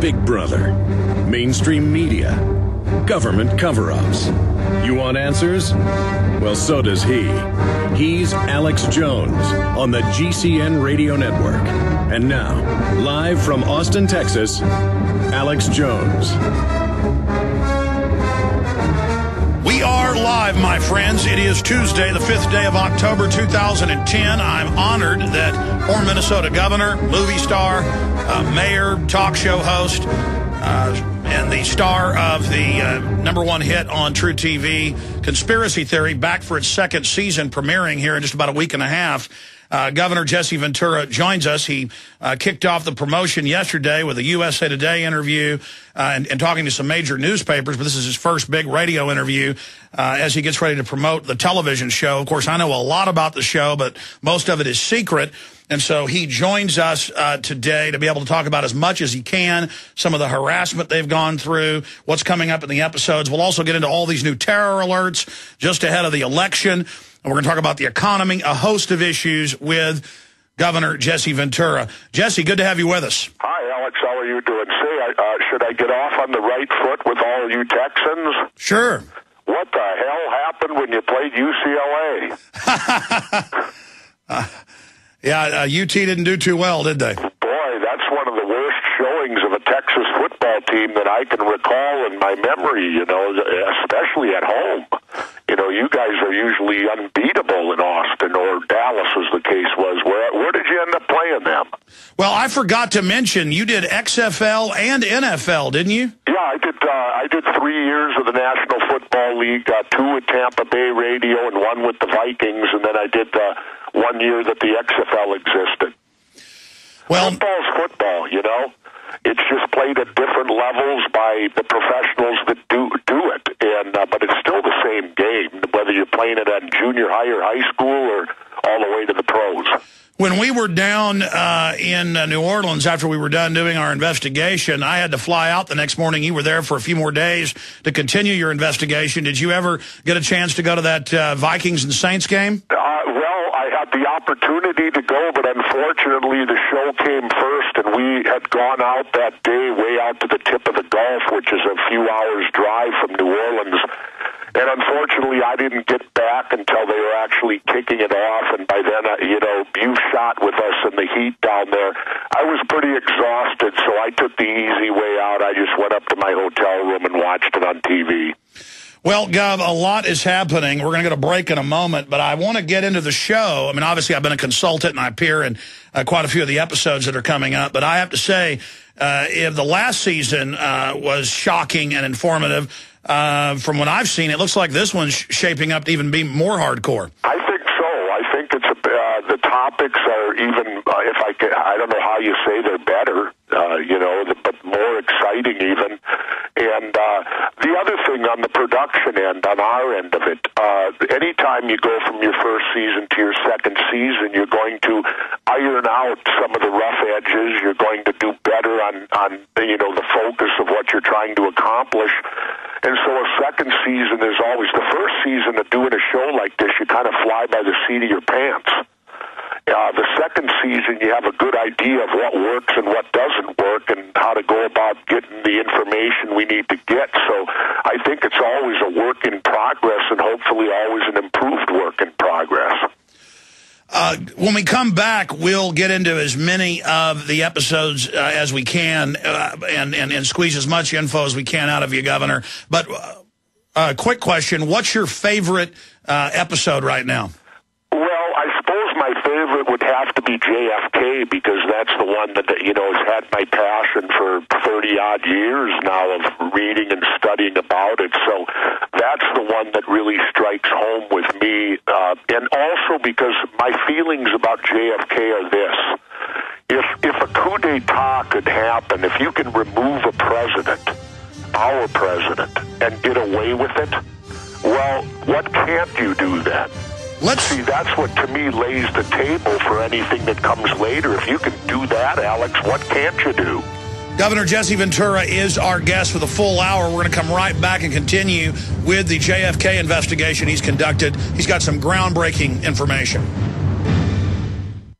Big Brother, mainstream media, government cover-ups. You want answers? Well, so does he. He's Alex Jones on the GCN Radio Network. And now, live from Austin, Texas, Alex Jones. We are live, my friends. It is Tuesday, the 5th day of October, 2010. I'm honored that former Minnesota governor, movie star, mayor, talk show host, and the star of the #1 hit on True TV, Conspiracy Theory, back for its second season, premiering here in just about a week and a half. Governor Jesse Ventura joins us. He kicked off the promotion yesterday with a USA Today interview and talking to some major newspapers, but this is his first big radio interview as he gets ready to promote the television show. Of course, I know a lot about the show, but most of it is secret. And so he joins us today to be able to talk about as much as he can, some of the harassment they've gone through, what's coming up in the episodes. We'll also get into all these new terror alerts just ahead of the election. And we're going to talk about the economy, a host of issues with Governor Jesse Ventura. Jesse, good to have you with us. Hi, Alex. How are you doing? Say, should I get off on the right foot with all you Texans? Sure. What the hell happened when you played UCLA? UT didn't do too well, did they? Boy, that's one of the worst showings of a Texas football team that I can recall in my memory, you know, especially at home. You know, you guys are usually unbeatable in Austin, or Dallas as the case was. Where did you end up playing them? Well, I forgot to mention, you did XFL and NFL, didn't you? Yeah, I did 3 years of the National Football League, 2 with Tampa Bay Radio and 1 with the Vikings, and then I did 1 year that the XFL existed. Well, football's football, you know. It's just played at different levels by the professionals that do it, and but it's still the same game, whether you're playing it at junior high or high school or all the way to the pros. When we were down in New Orleans after we were done doing our investigation, I had to fly out the next morning. You were there for a few more days to continue your investigation. Did you ever get a chance to go to that Vikings and Saints game? Well, I had the opportunity to go, but unfortunately the show came first, and we had gone out that day way out to the tip of the Gulf, which is a few hours drive from New Orleans. And unfortunately, I didn't get back until they were actually kicking it off. And by then, you know, you shot with us in the heat down there. I was pretty exhausted, so I took the easy way out. I just went up to my hotel room and watched it on TV. Well, Gov, a lot is happening. We're going to get a break in a moment, but I want to get into the show. I mean, obviously, I've been a consultant, and I appear in quite a few of the episodes that are coming up. But I have to say, if the last season was shocking and informative, from what I've seen, it looks like this one's shaping up to even be more hardcore. I think so. I think it's the topics are even, I don't know how you say they're better, you know, but more exciting even. And the other thing on the production end, on our end of it, anytime you go from your first season to your second season, you're going to iron out some of the rough edges. You're going to do better on you know, the focus of what you're trying to accomplish. And so a second season is always, the first season of doing a show like this, you kind of fly by the seat of your pants. The second season, you have a good idea of what works and what doesn't work and how to go about getting the information we need to get. So I think it's always a work in progress and hopefully always an improved work in progress. When we come back, we'll get into as many of the episodes as we can and squeeze as much info as we can out of you, Governor. But quick question, what's your favorite episode right now? Well, I suppose my favorite would have to be JFK, because that's the one that, you know, has had my passion for 30-odd years now of reading and studying about it. So that's the one that really strikes home with me. And also because my feelings about JFK are this. If a coup d'etat could happen, if you can remove a president, our president, and get away with it, well, what can't you do then? Let's see, that's what, to me, lays the table for anything that comes later. If you can do that, Alex, what can't you do? Governor Jesse Ventura is our guest for the full hour. We're going to come right back and continue with the JFK investigation he's conducted. He's got some groundbreaking information.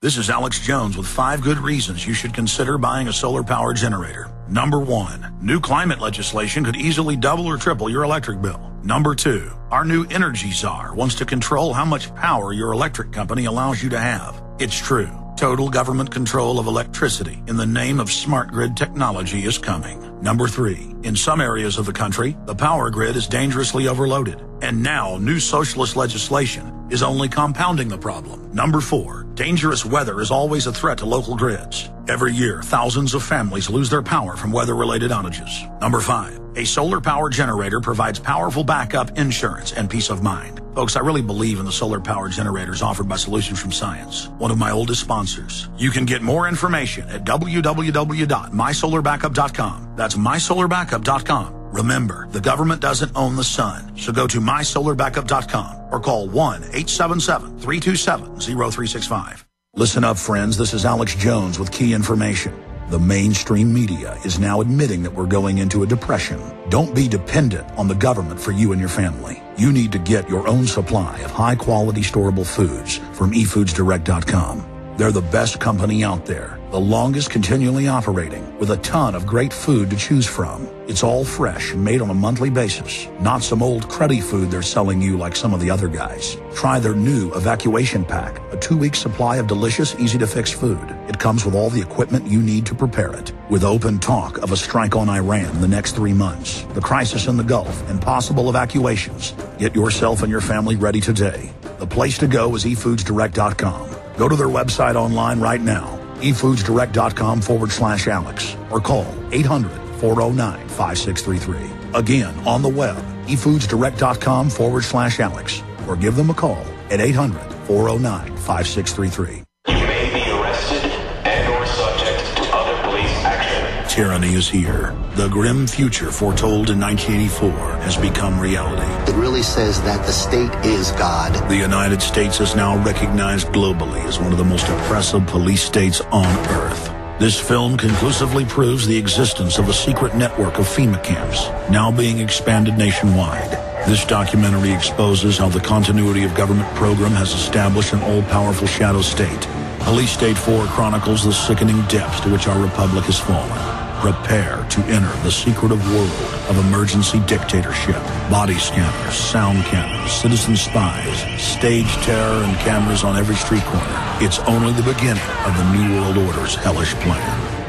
This is Alex Jones with 5 good reasons you should consider buying a solar power generator. Number 1, new climate legislation could easily double or triple your electric bill. Number 2, our new energy czar wants to control how much power your electric company allows you to have. It's true. Total government control of electricity in the name of smart grid technology is coming. Number 3, in some areas of the country, the power grid is dangerously overloaded. And now, new socialist legislation is only compounding the problem. Number 4, dangerous weather is always a threat to local grids. Every year, thousands of families lose their power from weather-related outages. Number 5, a solar power generator provides powerful backup insurance and peace of mind. Folks, I really believe in the solar power generators offered by Solutions from Science, one of my oldest sponsors. You can get more information at www.mysolarbackup.com. That's mysolarbackup.com. Remember, the government doesn't own the sun, so go to mysolarbackup.com or call 1-877-327-0365. Listen up, friends. This is Alex Jones with key information. The mainstream media is now admitting that we're going into a depression. Don't be dependent on the government for you and your family. You need to get your own supply of high-quality storable foods from efoodsdirect.com. They're the best company out there, the longest continually operating, with a ton of great food to choose from. It's all fresh, made on a monthly basis, not some old cruddy food they're selling you like some of the other guys. Try their new Evacuation Pack, a 2-week supply of delicious, easy-to-fix food. It comes with all the equipment you need to prepare it. With open talk of a strike on Iran in the next 3 months, the crisis in the Gulf, and possible evacuations, get yourself and your family ready today. The place to go is efoodsdirect.com. Go to their website online right now, efoodsdirect.com/Alex, or call 800-409-5633. Again, on the web, efoodsdirect.com/Alex, or give them a call at 800-409-5633. You may be arrested and or subject to other police action. Tyranny is here. The grim future foretold in 1984 has become reality. It really says that the state is God. The United States is now recognized globally as one of the most oppressive police states on earth. This film conclusively proves the existence of a secret network of FEMA camps, now being expanded nationwide. This documentary exposes how the continuity of government program has established an all-powerful shadow state. Police State 4 chronicles the sickening depths to which our republic has fallen. Prepare to enter the secretive world of emergency dictatorship, body scanners, sound cannons, citizen spies, stage terror, and cameras on every street corner. It's only the beginning of the New World Order's hellish plan.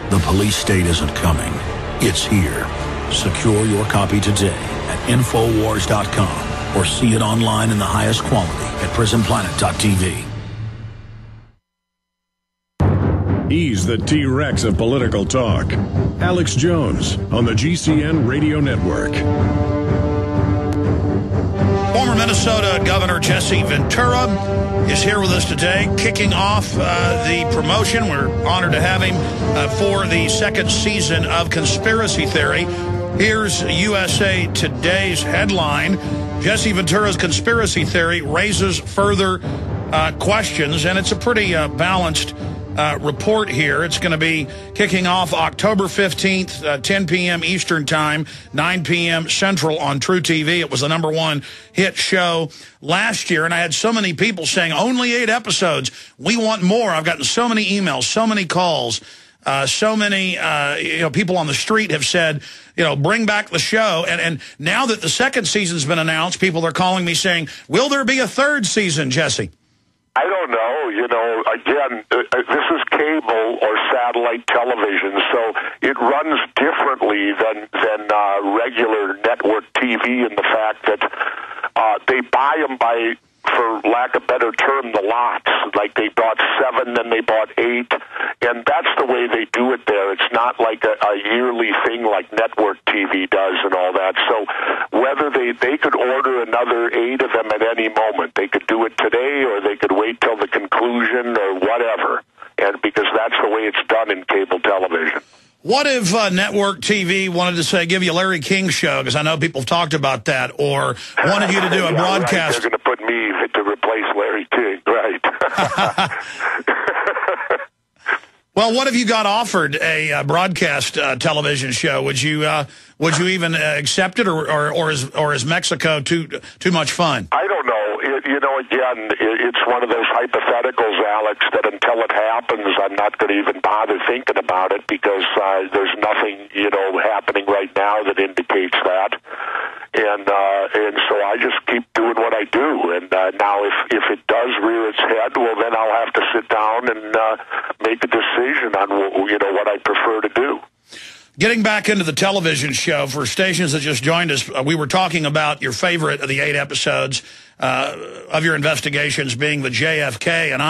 The police state isn't coming. It's here. Secure your copy today at Infowars.com or see it online in the highest quality at PrisonPlanet.tv. He's the T-Rex of political talk. Alex Jones on the GCN Radio Network. Former Minnesota Governor Jesse Ventura is here with us today, kicking off the promotion. We're honored to have him for the 2nd season of Conspiracy Theory. Here's USA Today's headline. Jesse Ventura's Conspiracy Theory raises further questions, and it's a pretty balanced report here. It's going to be kicking off October 15th, 10 p.m. Eastern Time, 9 p.m. Central on True TV. It was the #1 hit show last year, and I had so many people saying, only 8 episodes. We want more. I've gotten so many emails, so many calls, so many people on the street have said, bring back the show. And now that the 2nd season's been announced, people are calling me saying, will there be a 3rd season, Jesse? I don't know. Again, this is cable or satellite television, so it runs differently than regular network TV in the fact that they buy them by, for lack of a better term, the lots. Like they bought 7, then they bought 8, and that's the way they do it there. It's not like a yearly thing like network TV does and all that. So whether they could order another 8 of them at any moment. They could do it today, or they could wait till the conclusion, or whatever. And because that's the way it's done in cable television. What if network TV wanted to say, give you Larry King's show, because I know people have talked about that, or wanted you to do a broadcast? Right. They're going to put me to replace Larry King, right? Well, what if you got offered a broadcast television show? Would you even accept it, or is Mexico too much fun? I don't know. again, it's one of those hypotheticals, Alex, that until it happens, I'm not going to even bother thinking about it because there's nothing, happening right now that indicates that. And so I just keep doing what I do. And now if it does rear its head, well, then I'll have to sit down and make a decision on, what I prefer to do. Getting back into the television show, for stations that just joined us, we were talking about your favorite of the 8 episodes of your investigations being the JFK, and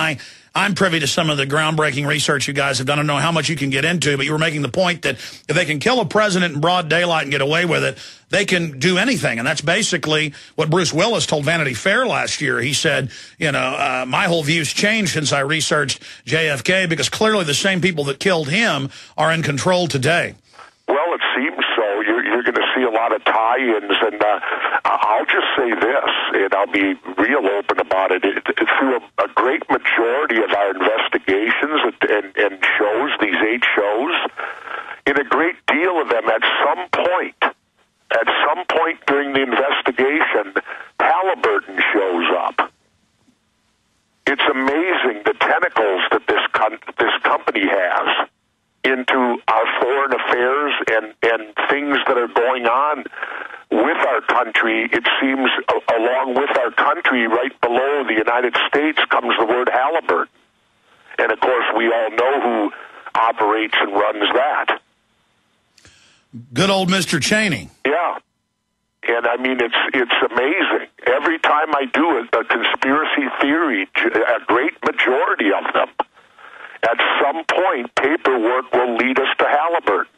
I'm privy to some of the groundbreaking research you guys have done. I don't know how much you can get into, but you were making the point that if they can kill a president in broad daylight and get away with it, they can do anything. And that's basically what Bruce Willis told Vanity Fair last year. He said, my whole view's changed since I researched JFK because clearly the same people that killed him are in control today. Well, it seems so. You're going to see a lot of tie-ins, and I'll just say this, and I'll be real open about it. Through a great majority of our investigations and shows, these 8 shows, in a great deal of them, at some point during the investigation, Halliburton shows up. It's amazing the tentacles that this company has into our foreign affairs and things that are going on with our country. It seems along with our country, right below the United States, comes the word Halliburton. And, of course, we all know who operates and runs that. Good old Mr. Cheney. Yeah. And, I mean, it's amazing. Every time I do a conspiracy theory, a great majority of them, at some point, paperwork will lead us to Halliburton.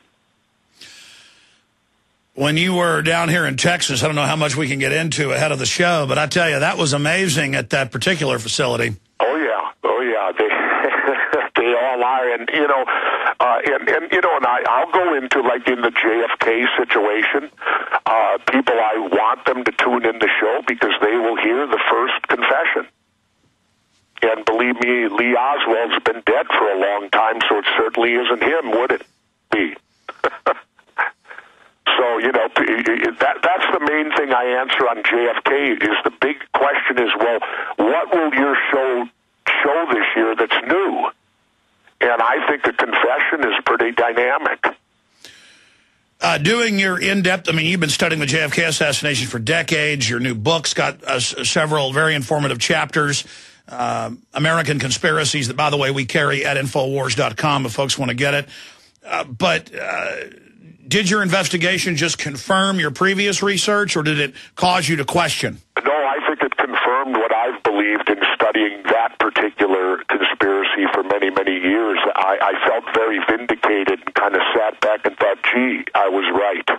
When you were down here in Texas, I don't know how much we can get into ahead of the show, but I tell you, that was amazing at that particular facility. Oh, yeah. They all are. And, and I'll go into, like, in the JFK situation, people, I want them to tune in the show because they will hear the first confession. And believe me, Lee Oswald's been dead for a long time, so it certainly isn't him, would it be? So, that's the main thing I answer on JFK is the big question is, well, what will your show this year that's new? And I think the confession is pretty dynamic. Doing your in-depth, you've been studying the JFK assassination for decades. Your new book's got several very informative chapters. American Conspiracies that, by the way, we carry at Infowars.com if folks want to get it. But did your investigation just confirm your previous research, or did it cause you to question? No, I think it confirmed what I've believed in studying that particular conspiracy for many, many years. I felt very vindicated and kind of sat back and thought, gee, I was right.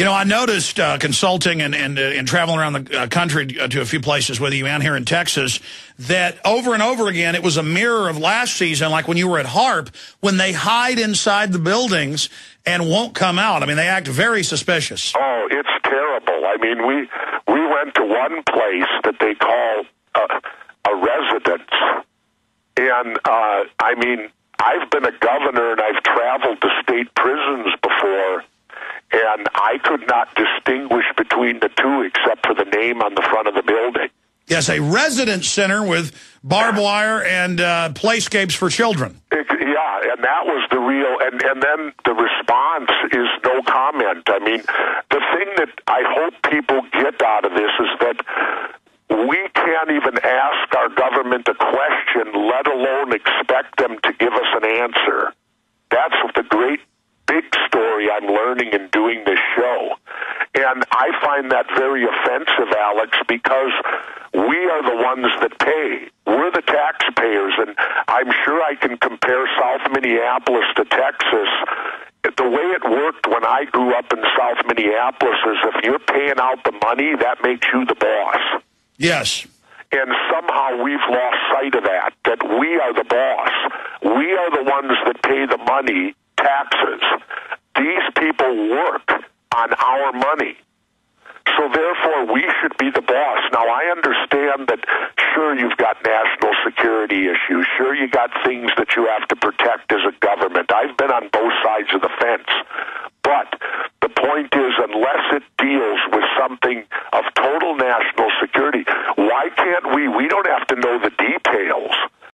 I noticed consulting and traveling around the country to a few places with you and here in Texas that over and over again it was a mirror of last season, like when you were at HARP, when they hide inside the buildings and won't come out. They act very suspicious. Oh, it's terrible. We went to one place that they call a residence. And, I've been a governor and I've traveled to state prisons before, and I could not distinguish between the two except for the name on the front of the building. Yes, a residence center with barbed wire and playscapes for children. Yeah, and that was the real, and then the response is no comment. The thing that I hope people get out of this is that we can't even ask our government a question, let alone expect them to give us an answer. That's the great big story I'm learning in doing this show. And I find that very offensive, Alex, because we are the ones that pay. We're the taxpayers, and I'm sure I can compare South Minneapolis to Texas. The way it worked when I grew up in South Minneapolis is if you're paying out the money, that makes you the boss. Yes. And somehow we've lost sight of that we are the boss. We are the ones that pay the money, taxes. These people work on our money. So therefore, we should be the boss. Now, I understand that, sure, you've got national security issues. Sure, you got things that you have to protect as a government. I've been on both sides of the fence. But the point is, unless it deals with something of total national security, why can't we don't have to know the details.